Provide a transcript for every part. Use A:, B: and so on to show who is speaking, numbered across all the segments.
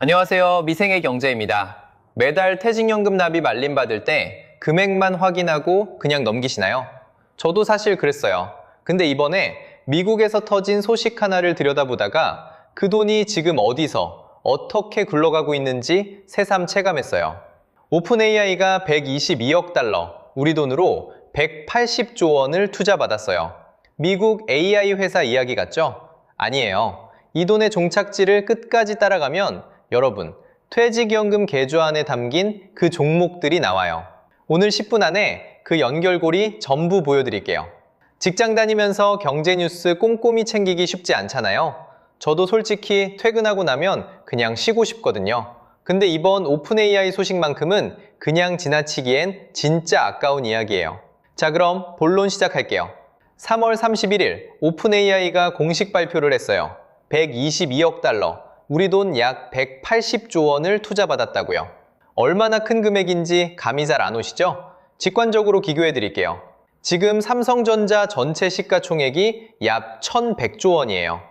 A: 안녕하세요. 미생의 경제입니다. 매달 퇴직연금 납입 알림 받을 때 금액만 확인하고 그냥 넘기시나요? 저도 사실 그랬어요. 근데 이번에 미국에서 터진 소식 하나를 들여다보다가 그 돈이 지금 어디서 어떻게 굴러가고 있는지 새삼 체감했어요. 오픈 AI가 122억 달러, 우리 돈으로 180조 원을 투자받았어요. 미국 AI 회사 이야기 같죠? 아니에요. 이 돈의 종착지를 끝까지 따라가면 여러분, 퇴직연금 계좌안에 담긴 그 종목들이 나와요. 오늘 10분 안에 그 연결고리 전부 보여드릴게요. 직장 다니면서 경제 뉴스 꼼꼼히 챙기기 쉽지 않잖아요. 저도 솔직히 퇴근하고 나면 그냥 쉬고 싶거든요. 근데 이번 오픈 AI 소식만큼은 그냥 지나치기엔 진짜 아까운 이야기예요. 자, 그럼 본론 시작할게요. 3월 31일 오픈 AI가 공식 발표를 했어요. 122억 달러. 우리 돈 약 180조 원을 투자받았다고요. 얼마나 큰 금액인지 감이 잘 안 오시죠? 직관적으로 기교해 드릴게요. 지금 삼성전자 전체 시가총액이 약 1100조 원이에요.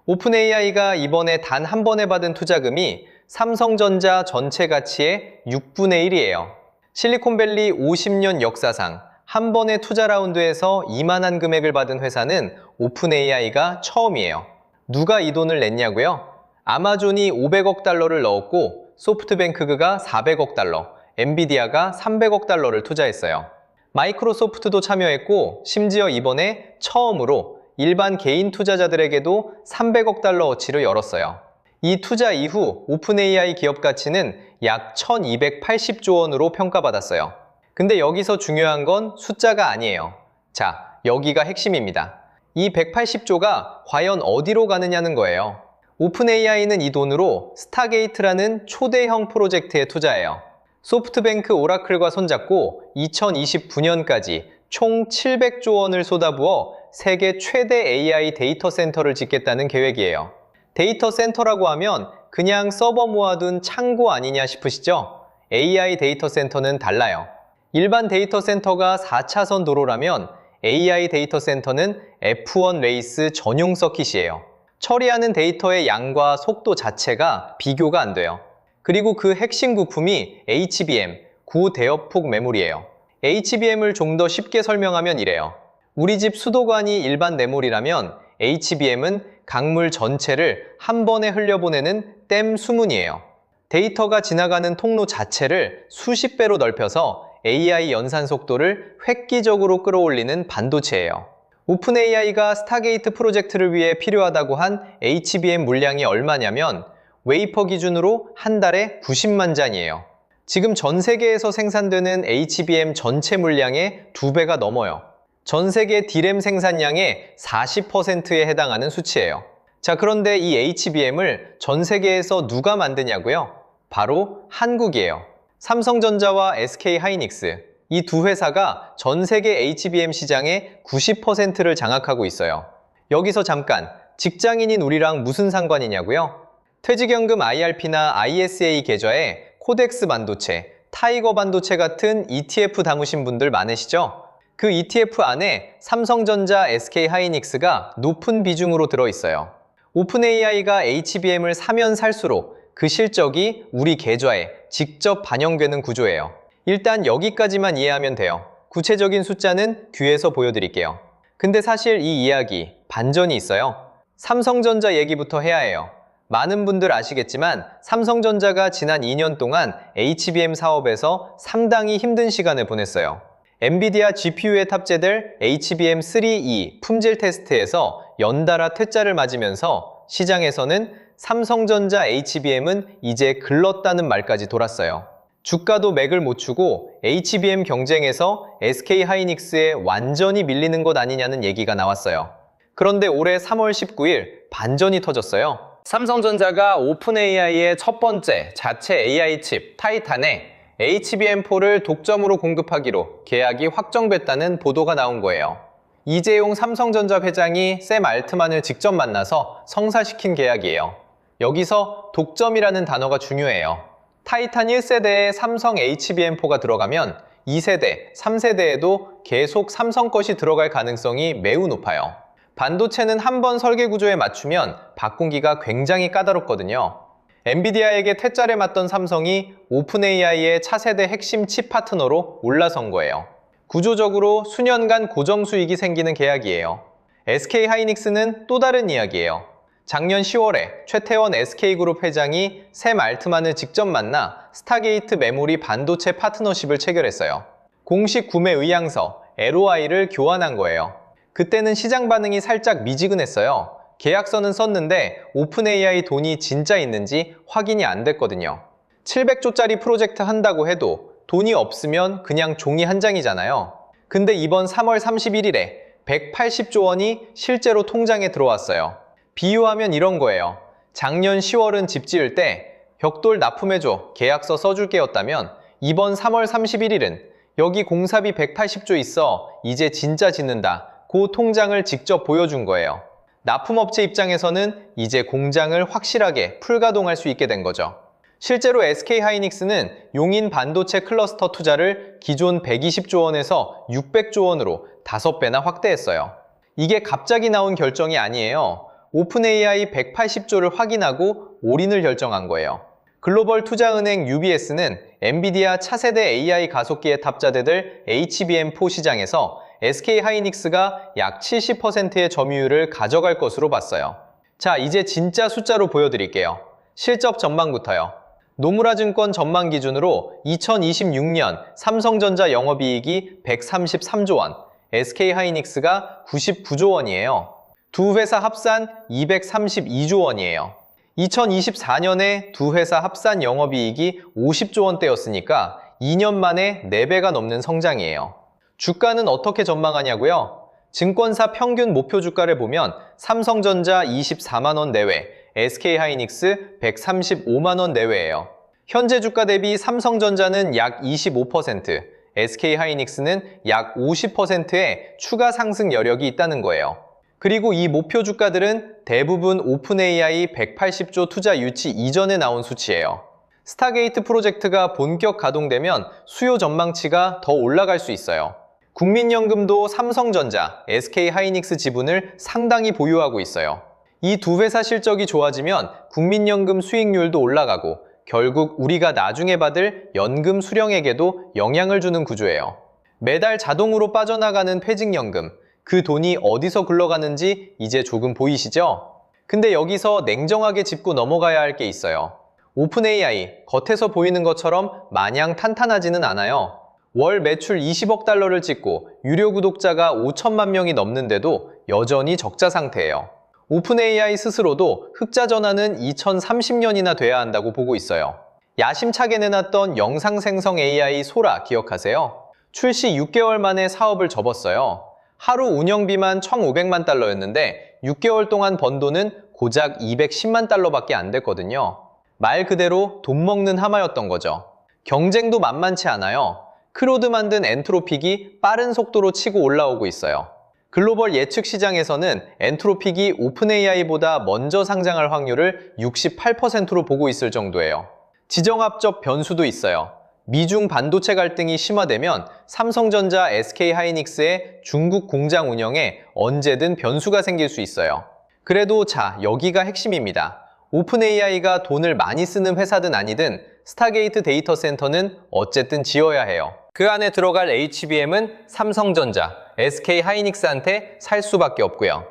A: 오픈 AI가 이번에 단 한 번에 받은 투자금이 삼성전자 전체 가치의 6분의 1이에요. 실리콘밸리 50년 역사상 한 번의 투자 라운드에서 이만한 금액을 받은 회사는 오픈 AI가 처음이에요. 누가 이 돈을 냈냐고요? 아마존이 500억 달러를 넣었고 소프트뱅크가 400억 달러, 엔비디아가 300억 달러를 투자했어요. 마이크로소프트도 참여했고 심지어 이번에 처음으로 일반 개인 투자자들에게도 300억 달러 어치를 열었어요. 이 투자 이후 오픈 AI 기업 가치는 약 1280조 원으로 평가받았어요. 근데 여기서 중요한 건 숫자가 아니에요. 자, 여기가 핵심입니다. 이 180조가 과연 어디로 가느냐는 거예요. 오픈 AI는 이 돈으로 스타게이트라는 초대형 프로젝트에 투자해요. 소프트뱅크 오라클과 손잡고 2029년까지 총 700조 원을 쏟아부어 세계 최대 AI 데이터 센터를 짓겠다는 계획이에요. 데이터 센터라고 하면 그냥 서버 모아둔 창고 아니냐 싶으시죠? AI 데이터 센터는 달라요. 일반 데이터 센터가 4차선 도로라면 AI 데이터 센터는 F1 레이스 전용 서킷이에요. 처리하는 데이터의 양과 속도 자체가 비교가 안 돼요. 그리고 그 핵심 부품이 HBM, 고대역폭 메모리예요. HBM을 좀 더 쉽게 설명하면 이래요. 우리 집 수도관이 일반 메모리라면 HBM은 강물 전체를 한 번에 흘려보내는 댐 수문이에요. 데이터가 지나가는 통로 자체를 수십 배로 넓혀서 AI 연산 속도를 획기적으로 끌어올리는 반도체예요. 오픈 AI가 스타게이트 프로젝트를 위해 필요하다고 한 HBM 물량이 얼마냐면 웨이퍼 기준으로 한 달에 90만 잔이에요. 지금 전 세계에서 생산되는 HBM 전체 물량의 2배가 넘어요. 전 세계 D램 생산량의 40%에 해당하는 수치예요. 자, 그런데 이 HBM을 전 세계에서 누가 만드냐고요? 바로 한국이에요. 삼성전자와 SK하이닉스, 이 두 회사가 전 세계 HBM 시장의 90%를 장악하고 있어요. 여기서 잠깐, 직장인인 우리랑 무슨 상관이냐고요? 퇴직연금 IRP나 ISA 계좌에 코덱스 반도체, 타이거 반도체 같은 ETF 담으신 분들 많으시죠? 그 ETF 안에 삼성전자, SK하이닉스가 높은 비중으로 들어있어요. 오픈 AI가 HBM을 사면 살수록 그 실적이 우리 계좌에 직접 반영되는 구조예요. 일단 여기까지만 이해하면 돼요. 구체적인 숫자는 뒤에서 보여드릴게요. 근데 사실 이 이야기 반전이 있어요. 삼성전자 얘기부터 해야 해요. 많은 분들 아시겠지만 삼성전자가 지난 2년 동안 HBM 사업에서 상당히 힘든 시간을 보냈어요. 엔비디아 GPU에 탑재될 HBM3E 품질 테스트에서 연달아 퇴짜를 맞으면서 시장에서는 삼성전자 HBM은 이제 글렀다는 말까지 돌았어요. 주가도 맥을 못 추고 HBM 경쟁에서 SK하이닉스에 완전히 밀리는 것 아니냐는 얘기가 나왔어요. 그런데 올해 3월 19일 반전이 터졌어요. 삼성전자가 오픈 AI의 첫 번째 자체 AI 칩 타이탄에 HBM4를 독점으로 공급하기로 계약이 확정됐다는 보도가 나온 거예요. 이재용 삼성전자 회장이 샘 알트만을 직접 만나서 성사시킨 계약이에요. 여기서 독점이라는 단어가 중요해요. 타이탄 1세대에 삼성 HBM4가 들어가면 2세대, 3세대에도 계속 삼성 것이 들어갈 가능성이 매우 높아요. 반도체는 한번 설계 구조에 맞추면 바꾸기가 굉장히 까다롭거든요. 엔비디아에게 퇴짜를 맞던 삼성이 오픈AI의 차세대 핵심 칩 파트너로 올라선 거예요. 구조적으로 수년간 고정 수익이 생기는 계약이에요. SK하이닉스는 또 다른 이야기예요. 작년 10월에 최태원 SK그룹 회장이 샘 알트만을 직접 만나 스타게이트 메모리 반도체 파트너십을 체결했어요. 공식 구매 의향서, LOI를 교환한 거예요. 그때는 시장 반응이 살짝 미지근했어요. 계약서는 썼는데 오픈AI 돈이 진짜 있는지 확인이 안 됐거든요. 700조짜리 프로젝트 한다고 해도 돈이 없으면 그냥 종이 한 장이잖아요. 근데 이번 3월 31일에 180조 원이 실제로 통장에 들어왔어요. 비유하면 이런 거예요. 작년 10월은 집 지을 때 벽돌 납품해줘, 계약서 써줄게였다면 이번 3월 31일은 여기 공사비 180조 있어, 이제 진짜 짓는다, 그 통장을 직접 보여준 거예요. 납품업체 입장에서는 이제 공장을 확실하게 풀가동할 수 있게 된 거죠. 실제로 SK하이닉스는 용인 반도체 클러스터 투자를 기존 120조 원에서 600조 원으로 5배나 확대했어요. 이게 갑자기 나온 결정이 아니에요. 오픈AI 180조를 확인하고 올인을 결정한 거예요. 글로벌 투자은행 UBS는 엔비디아 차세대 AI 가속기에 탑재될 HBM4 시장에서 SK하이닉스가 약 70%의 점유율을 가져갈 것으로 봤어요. 자, 이제 진짜 숫자로 보여드릴게요. 실적 전망부터요. 노무라증권 전망 기준으로 2026년 삼성전자 영업이익이 133조 원, SK하이닉스가 99조 원이에요. 두 회사 합산 232조 원이에요. 2024년에 두 회사 합산 영업이익이 50조 원대였으니까 2년 만에 4배가 넘는 성장이에요. 주가는 어떻게 전망하냐고요? 증권사 평균 목표 주가를 보면 삼성전자 24만 원 내외, SK하이닉스 135만 원 내외예요. 현재 주가 대비 삼성전자는 약 25%, SK하이닉스는 약 50%의 추가 상승 여력이 있다는 거예요. 그리고 이 목표 주가들은 대부분 오픈AI 180조 투자 유치 이전에 나온 수치예요. 스타게이트 프로젝트가 본격 가동되면 수요 전망치가 더 올라갈 수 있어요. 국민연금도 삼성전자, SK하이닉스 지분을 상당히 보유하고 있어요. 이 두 회사 실적이 좋아지면 국민연금 수익률도 올라가고 결국 우리가 나중에 받을 연금 수령액에도 영향을 주는 구조예요. 매달 자동으로 빠져나가는 퇴직연금, 그 돈이 어디서 굴러가는지 이제 조금 보이시죠? 근데 여기서 냉정하게 짚고 넘어가야 할 게 있어요. 오픈AI, 겉에서 보이는 것처럼 마냥 탄탄하지는 않아요. 월 매출 20억 달러를 찍고 유료 구독자가 5천만 명이 넘는데도 여전히 적자 상태예요. 오픈AI 스스로도 흑자 전환은 2030년이나 돼야 한다고 보고 있어요. 야심차게 내놨던 영상 생성 AI 소라 기억하세요? 출시 6개월 만에 사업을 접었어요. 하루 운영비만 1,500만 달러였는데 6개월 동안 번 돈은 고작 210만 달러밖에 안 됐거든요. 말 그대로 돈 먹는 하마였던 거죠. 경쟁도 만만치 않아요. 크로드 만든 엔트로픽이 빠른 속도로 치고 올라오고 있어요. 글로벌 예측 시장에서는 엔트로픽이 오픈AI보다 먼저 상장할 확률을 68%로 보고 있을 정도예요. 지정학적 변수도 있어요. 미중 반도체 갈등이 심화되면 삼성전자, SK하이닉스의 중국 공장 운영에 언제든 변수가 생길 수 있어요. 그래도 자, 여기가 핵심입니다. 오픈AI가 돈을 많이 쓰는 회사든 아니든 스타게이트 데이터 센터는 어쨌든 지어야 해요. 그 안에 들어갈 HBM은 삼성전자, SK하이닉스한테 살 수밖에 없고요.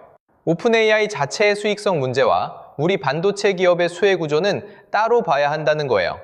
A: 오픈AI 자체의 수익성 문제와 우리 반도체 기업의 수혜 구조는 따로 봐야 한다는 거예요.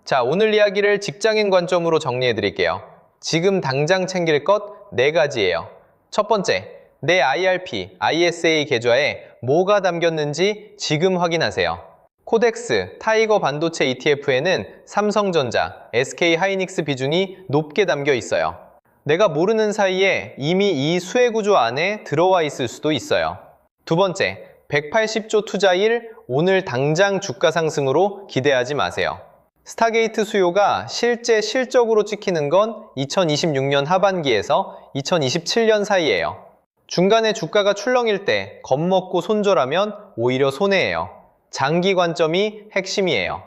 A: 자, 오늘 이야기를 직장인 관점으로 정리해 드릴게요. 지금 당장 챙길 것 4가지예요. 첫 번째, 내 IRP, ISA 계좌에 뭐가 담겼는지 지금 확인하세요. 코덱스, 타이거 반도체 ETF에는 삼성전자, SK하이닉스 비중이 높게 담겨 있어요. 내가 모르는 사이에 이미 이 수혜 구조 안에 들어와 있을 수도 있어요. 두 번째, 180조 투자일 오늘 당장 주가 상승으로 기대하지 마세요. 스타게이트 수요가 실제 실적으로 찍히는 건 2026년 하반기에서 2027년 사이예요. 중간에 주가가 출렁일 때 겁먹고 손절하면 오히려 손해예요. 장기 관점이 핵심이에요.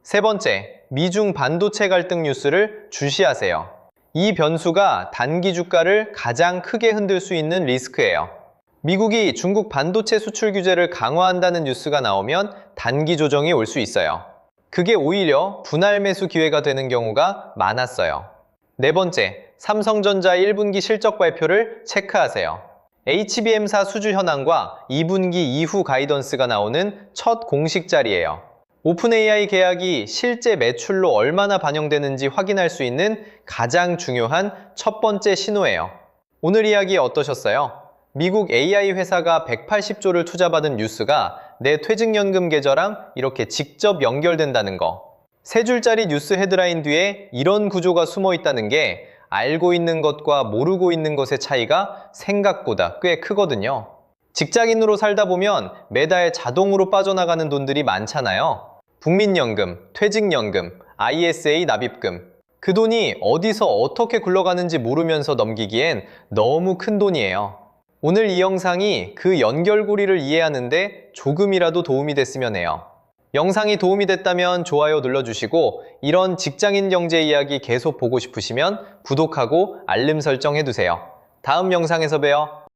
A: 세 번째, 미중 반도체 갈등 뉴스를 주시하세요. 이 변수가 단기 주가를 가장 크게 흔들 수 있는 리스크예요. 미국이 중국 반도체 수출 규제를 강화한다는 뉴스가 나오면 단기 조정이 올 수 있어요. 그게 오히려 분할 매수 기회가 되는 경우가 많았어요. 네 번째, 삼성전자 1분기 실적 발표를 체크하세요. HBM사 수주 현황과 2분기 이후 가이던스가 나오는 첫 공식 자리예요. 오픈AI 계약이 실제 매출로 얼마나 반영되는지 확인할 수 있는 가장 중요한 첫 번째 신호예요. 오늘 이야기 어떠셨어요? 미국 AI 회사가 180조를 투자받은 뉴스가 내 퇴직연금 계좌랑 이렇게 직접 연결된다는 거. 세 줄짜리 뉴스 헤드라인 뒤에 이런 구조가 숨어 있다는 게 알고 있는 것과 모르고 있는 것의 차이가 생각보다 꽤 크거든요. 직장인으로 살다 보면 매달 자동으로 빠져나가는 돈들이 많잖아요. 국민연금, 퇴직연금, ISA 납입금. 그 돈이 어디서 어떻게 굴러가는지 모르면서 넘기기엔 너무 큰 돈이에요. 오늘 이 영상이 그 연결고리를 이해하는데 조금이라도 도움이 됐으면 해요. 영상이 도움이 됐다면 좋아요 눌러주시고 이런 직장인 경제 이야기 계속 보고 싶으시면 구독하고 알림 설정 해두세요. 다음 영상에서 봬요.